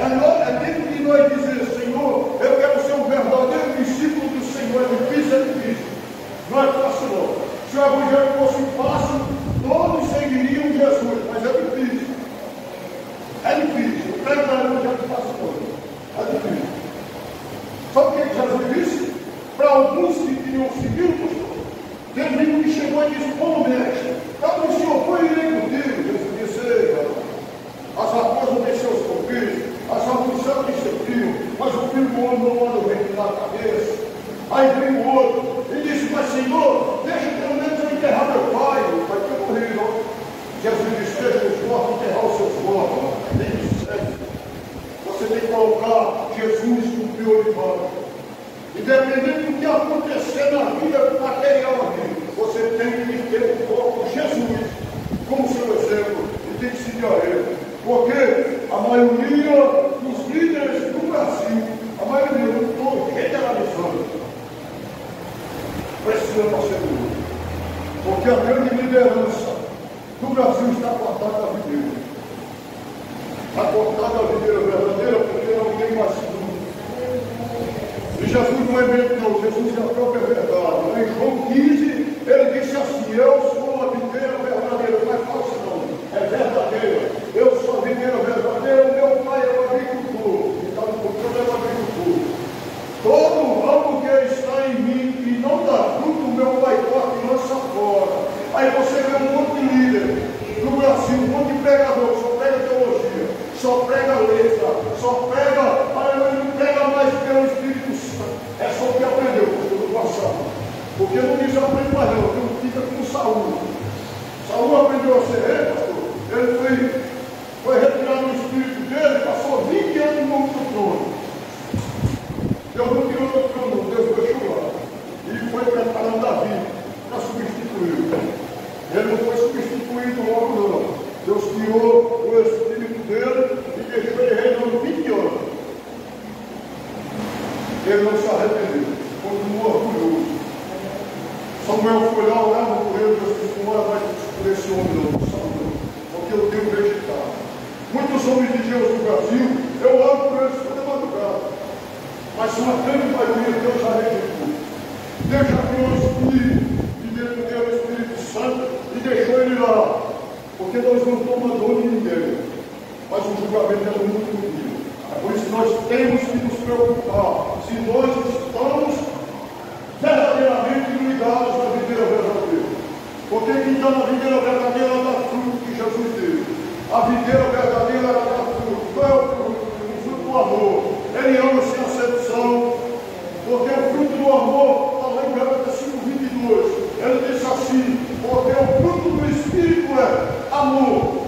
É tempo de nós dizer: Senhor, eu quero ser um verdadeiro discípulo do Senhor. É difícil, é difícil. Não é fácil, não. Se o evangelho fosse fácil, todos seguiriam Jesus, mas é difícil. É difícil. O pregar o evangelho fácil não. É difícil. Sabe o que Jesus disse? Para alguns que tinham seguido, teve um que chegou e disse: bom mestre, quando o Senhor foi irei contigo. Jesus disse: as raposas têm seus copinhos, as aves do céu têm seu frio, mas o filho do homem não anda vento na cabeça. Aí veio o outro e disse: mas Senhor, deixa pelo menos eu enterrar meu pai. O pai tinha morrido. Jesus disse: deixa os mortos enterrar os seus mortos. Você tem que colocar Jesus no prioridade. Independente do que acontecer na vida material aqui, você tem que ter o foco Jesus como seu exemplo e tem que seguir a ele. Porque a maioria dos líderes do Brasil, a maioria, não estou generalizando, precisa estar seguro. Porque a grande liderança do Brasil está cortada da videira. Está cortada da videira verdadeira porque não tem mais seguro. E Jesus não é mente, não. Jesus é a própria verdade. Em João 15, ele disse assim: eu sou a videira verdadeira. Não é falsa, não. É verdadeira. Eu sou a videira verdadeira. O meu pai é o agricultor. E está no controle, é o agricultor. Todo ramo que está em mim e não dá fruto, o meu pai corta e lança fora. Aí você vê um monte de líder no Brasil, um monte de pregador, só prega teologia, só prega letra, só prega, não prega mais pelo Espírito Santo. É só o que aprendeu no passado. Porque não diz aprende mais não, porque fica com Saúl. Saúl aprendeu a ser rei, pastor. Ele foi retirado do Espírito dele, passou 20 anos no trono. Deus não tirou do trono, Deus deixou lá. E foi preparando Davi para substituí-lo. Ele não foi substituído logo não. Deus tirou o espírito dele e deixou ele reinando 20 anos. Ele não se arrependeu, continuou orgulhoso. Samuel foi lá, olhava por ele, Deus disse: não olha mais por esse homem não, Samuel, porque eu tenho rejeitado. Muitos homens de Deus no Brasil, eu oro por eles toda madrugada. Mas uma grande maioria Deus já rejeitou. Deus já criou o Espírito, e Deus deu o Espírito Santo e deixou ele lá. Porque nós não estamos mandando de ninguém. Mas o julgamento é muito duro. Por isso nós temos que nos preocupar se nós estamos verdadeiramente ligados à videira verdadeira. Porque quem está na videira verdadeira dá fruto que Jesus deu. A videira verdadeira dá fruto. Qual é o fruto? O fruto do amor. Ele ama sem acepção. Porque o fruto do amor, está lá em Gálatas 5:22. Ele diz assim: porque o fruto do Espírito é amor.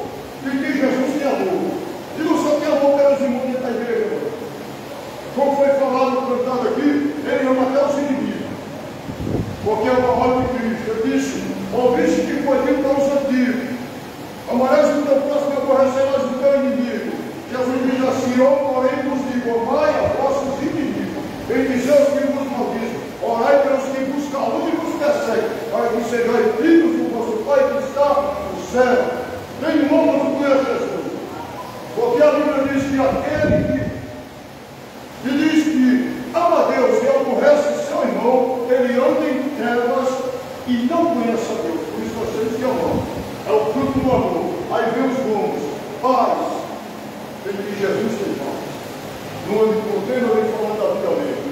E que Jesus tem amor. E não só tem amor pelos irmãos dentro da igreja. Como foi falado no cantado aqui, ele ama até os inimigos. Porque é o amor de Cristo. Ele disse: ouviste que foi dito para os antigos: amarás o teu próximo e aborrecerás o teu inimigo. Jesus diz assim: eu, porém, vos digo: amai a vossos inimigos. Bendizei os que vos maldizem. Orai pelos que vos caluniam e vos perseguem, para que sejais filhos do vosso Pai que está no céu. Nenhum outro conhece Jesus. Porque a Bíblia diz que aquele que diz que ama a Deus e aborrece seu irmão, ele anda em trevas e não conhece a Deus. Por isso nós temos que amar. É o fruto do amor. Aí vem os bons. Paz. Tem que Jesus tem paz. Não ande contendo nem falando da vida dele.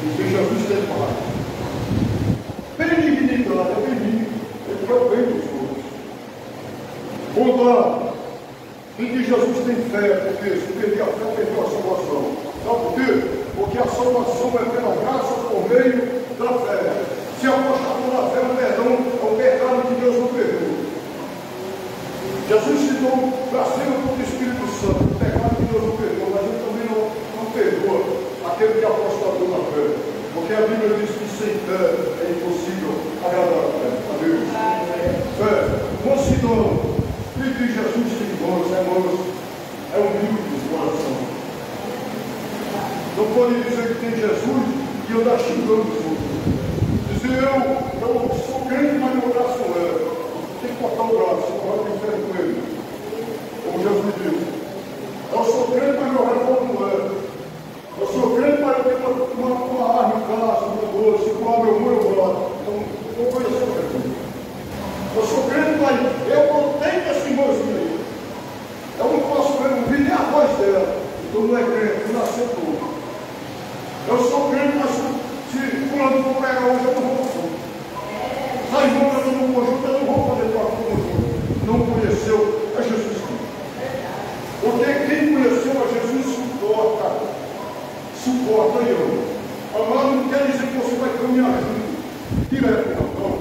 Porque Jesus tem paz. Benignidade é benigno. Ele quer o bem dos outros. Bondade. Em que Jesus tem fé, porque se perder a fé, perdeu a salvação. Sabe por quê? Porque a salvação é pela graça por meio da fé. Se apostar pela fé, o perdão é o pecado que Deus não perdoa. Jesus citou para cima do Espírito Santo, o pecado que Deus não perdoa, mas ele também não perdoa aquele que aposta pela fé. Porque a Bíblia diz que sem fé é impossível agradar a Deus. Fé, mansidão. E que Jesus tem irmãos, é humilde de coração. Não pode dizer que tem Jesus e andar xingando os outros. Dizer eu sou crente, mas meu braço não é. Tem que cortar o braço, não vai ter inferno com ele. Como Jesus disse. Eu sou crente, mas meu dela. Então não é crente, não nasceu todo. Eu sou crente, mas se fulano for pregar hoje, eu não vou fazer. Sai junto no conjunto, eu não vou fazer parte do conjunto. Não conheceu a Jesus Cristo. Porque quem conheceu a Jesus suporta e ama. Amar não quer dizer que você vai caminhar junto, direto, não.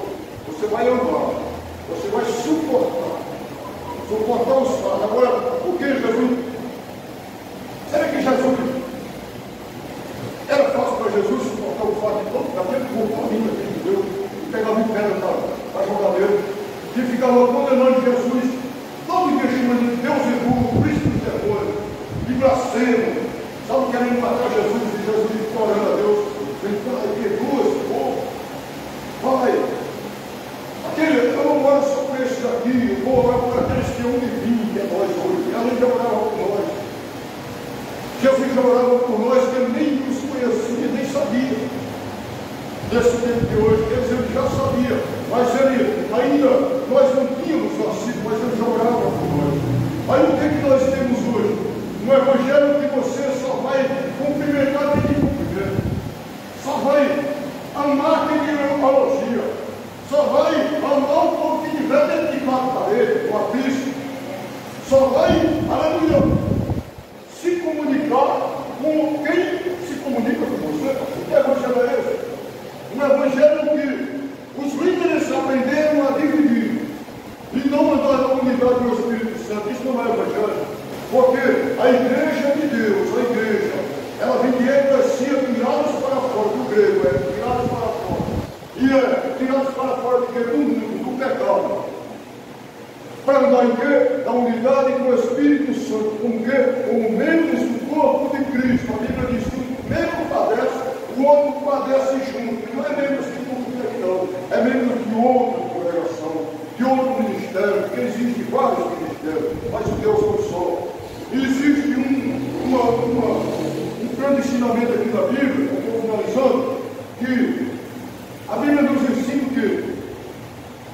Você vai amar, você vai suportar os fatos. Agora, por que Jesus? Será que Jesus era fácil para Jesus suportar o fato de todo daquele corpo ainda que ele deu, e pegava em pedra para jogar dele, que ficava condenando Jesus, todo dia chamando de Deus e burro, príncipe de demônio, de blasfemo, sabe, querendo matar Jesus, e Jesus implorando a Deus, vem cá, perdoa esse povo, Pai. Eu não oro só por esses aqui, eu vou orar por aqueles que hão de vir, que é nós hoje. Além de orar por nós. Jesus já orava por nós, que ele nem nos conhecia, nem sabia. Nesse tempo de hoje, quer dizer, ele já sabia, mas ele ainda, nós não tínhamos nascido, mas ele já orava por nós. Aí o que nós temos hoje? Um evangelho que você só vai cumprimentar quem lhe cumprimenta, só vai amar quem lhe elogia, só vai amar o povo que tiver dentro de quatro paredes, uma pista, só vai, aleluia, se comunicar com quem se comunica com você. Que evangelho é esse? Um evangelho que os líderes aprenderam a dividir e não mandar a unidade do Espírito Santo. Isso não é evangelho, porque a igreja de Deus, a igreja, ela vem de eclesia, tirados para fora, do grego é tirados para fora, e é tirados para fora de quê? Do mundo, do pecado, para andar em quê? Da unidade com o Espírito Santo, como quê? Como membros do corpo de Cristo. A Bíblia diz que um membro padece, o outro padece junto. Não é membro de um não, é membro de outra congregação, de outro ministério, porque existem vários ministérios, mas o Deus é um só. E existe um grande ensinamento aqui na Bíblia, eu estou finalizando, que a Bíblia nos ensina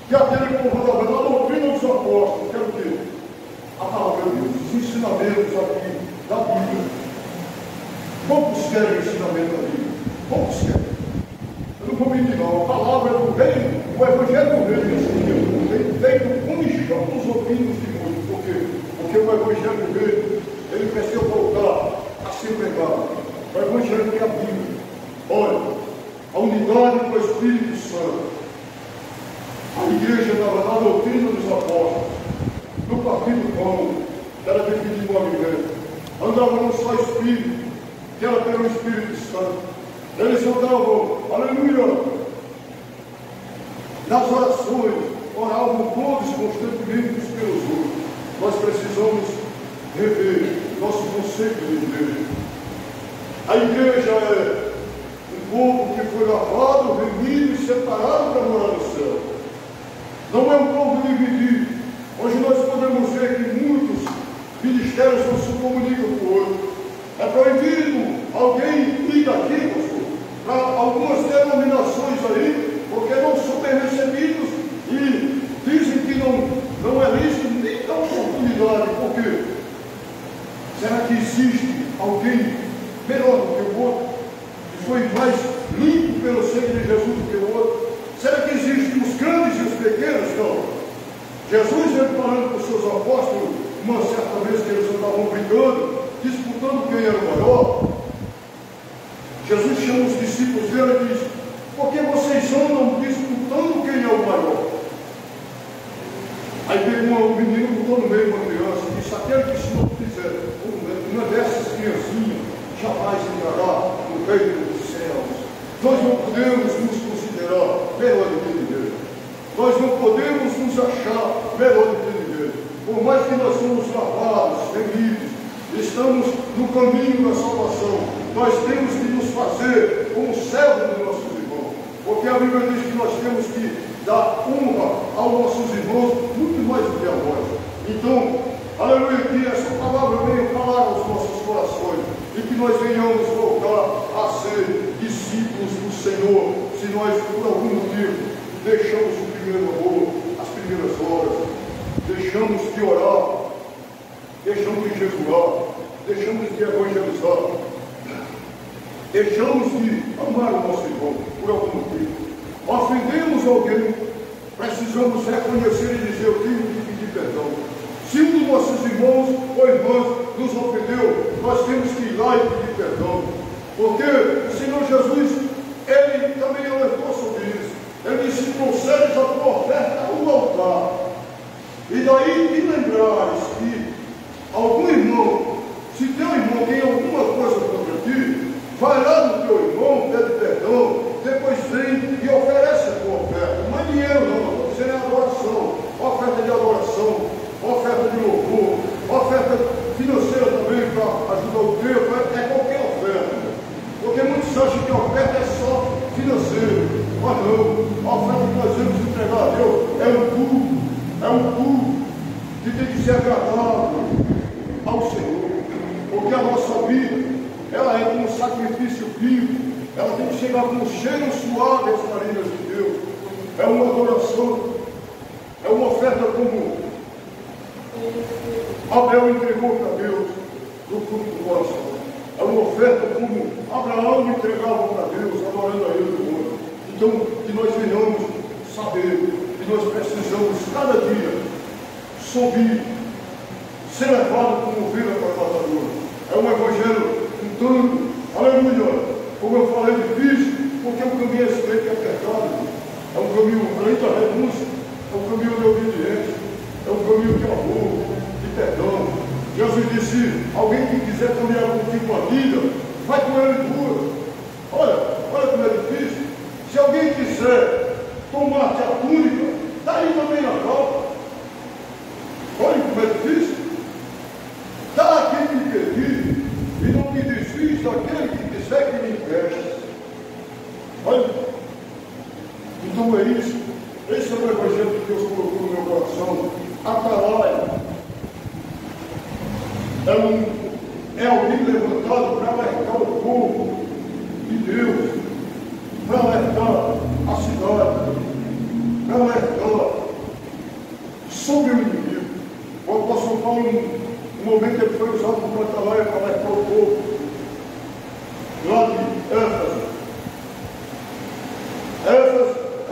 que aquele povo da doutrina dos apóstolos, que é o quê? A palavra de Deus, os ensinamentos aqui da Bíblia. Poucos querem o ensinamento da Bíblia, poucos querem. Eu não vou mentir não, a palavra do reino, o evangelho do reino nesse dia, vem feito com michão nos ouvidos de muitos. Por quê? Porque o evangelho do reino, ele precisa voltar a ser pregado. O evangelho que é a Bíblia. Olha, a unidade do Espírito Santo. A igreja estava na doutrina dos apóstolos, no partido do pão, que era dividido no alimento. Andava no só Espírito, que era pelo Espírito Santo. Eles andavam, aleluia, nas orações, oravam todos constantemente uns pelos outros. Nós precisamos rever nosso conceito de igreja. A igreja é um povo que foi lavado, remido e separado para morar no céu. Não é um povo dividido. Hoje nós podemos ver que muitos ministérios não se comunicam com o outro. É proibido alguém ir daqui, pastor, para algumas denominações aí, porque não são bem recebidos e dizem que não é lícito, nem dão oportunidade. Por quê? Será que existe alguém melhor do que o outro, que foi mais limpo pelo sangue de Jesus do que o outro? Será que existem os grandes e os pequenos? Não. Jesus veio falando com os seus apóstolos, uma certa vez que eles andavam brigando, disputando quem era o maior. Jesus chama os discípulos dele e diz: por que vocês andam disputando quem é o maior? Aí pegou um menino, botou no meio de uma criança e disse: aquele que se não fizer uma dessas criancinhas jamais entrará no reino dos céus. Nós não podemos nos considerar melhor do que ninguém. Nós não podemos nos achar melhor do que ninguém. Por mais que nós somos lavados, remidos, estamos no caminho da salvação, nós temos que nos fazer como servos dos nossos irmãos. Porque a Bíblia diz que nós temos que dar honra aos nossos irmãos muito mais do que a nós. Então, aleluia, que essa palavra venha falar aos nossos corações e que nós venhamos voltar a ser discípulos do Senhor, se nós por algum motivo deixamos o primeiro amor, as primeiras horas, deixamos de orar, deixamos de jejuar, deixamos de evangelizar, deixamos de amar o nosso irmão por algum motivo, ofendemos alguém, precisamos reconhecer e dizer: eu tenho que pedir perdão. Se um dos nossos irmãos ou irmãs nos ofendeu, nós temos que ir lá e pedir perdão, porque o Senhor Jesus, Ele também alertou sobre isso. Ele disse: trouxeres a tua oferta ao altar, e daí te lembrares que algum irmão, se teu irmão tem alguma coisa contra ti, vai lá no teu irmão, pede perdão, depois vem e oferece a tua oferta. Não é dinheiro não, estou dizendo é adoração, oferta de adoração, oferta de louvor, oferta financeira também para ajudar o tempo, é qualquer oferta. Porque muitos acham que a oferta é só financeira, mas não. A oferta que nós vamos entregar a Deus é um culto que tem que ser agradável ao Senhor, porque a nossa vida, ela é como um sacrifício vivo, ela tem que chegar com um cheiro suave às narinas de Deus. É uma adoração, é uma oferta como Abel entregou para Deus no fundo do coração. É uma oferta como Abraão entregava para Deus, adorando a Ele do mundo. Então, que nós venhamos saber que nós precisamos cada dia subir, ser levado como ovelha para a matadora. É um evangelho então, aleluia, como eu falei, difícil, porque o caminho é estreito, é apertado, é um caminho além da renúncia, é um caminho de obediência, é um caminho de amor, de perdão. Jesus disse: alguém que quiser caminhar contigo a vida, vai com ele duas. Olha como é difícil. Se alguém quiser tomar-te a túnica, daí também a cauda. Olha como é difícil. Dá a quem te pedir, e não te desvies daquele que quiser que me empreste. Olha, então é isso. Esse é o evangelho que Deus colocou no meu coração. Atalaia é alguém levantado para alertar o povo de Deus, para alertar a cidade, para alertar sobre o inimigo. O apóstolo Paulo, no momento ele foi usado como atalaia para alertar o povo lá de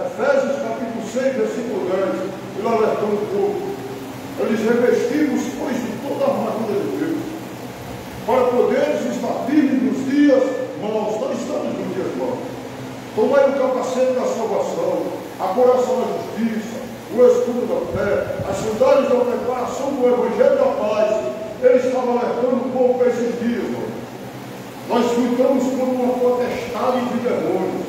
Efésios capítulo 6, versículo 10, ele alertando o povo. Eles revestimos, pois, de toda a armadura de Deus, para poderes estar firmes nos dias maus. Nós estamos nos dias maus. Tomai o capacete da salvação, a coraça da justiça, o escudo da fé, as sandálias da preparação do evangelho da paz. Ele estava alertando o povo para esses dias, irmão. Nós lutamos contra uma potestade de demônios,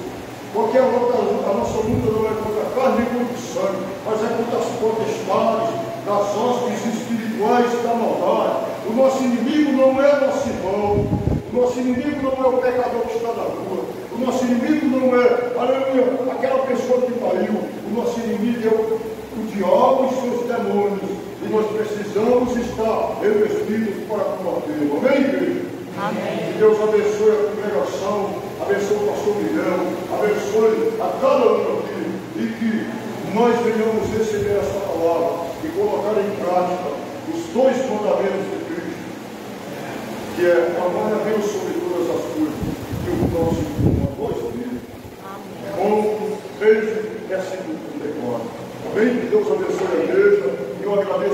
porque a nossa luta não é contra a carne e contra o sangue, mas é contra as potestades das hostes espirituais da maldade. O nosso inimigo não é nosso irmão, o nosso inimigo não é o pecador que está na rua, o nosso inimigo não é, aleluia, aquela pessoa que pariu. O nosso inimigo é o diabo e seus demônios, e nós precisamos estar revestidos para combater. Amém, igreja? Amém. Que Deus abençoe a congregação, abençoe o pastor Miguel, abençoe a cada um aqui, e que nós venhamos receber essa palavra e colocar em prática os dois mandamentos de Cristo, que é amar a Deus sobre todas as coisas e o próximo a vós mesmos. Com beijo e assim decora. Amém? Que Deus abençoe a igreja. Eu agradeço.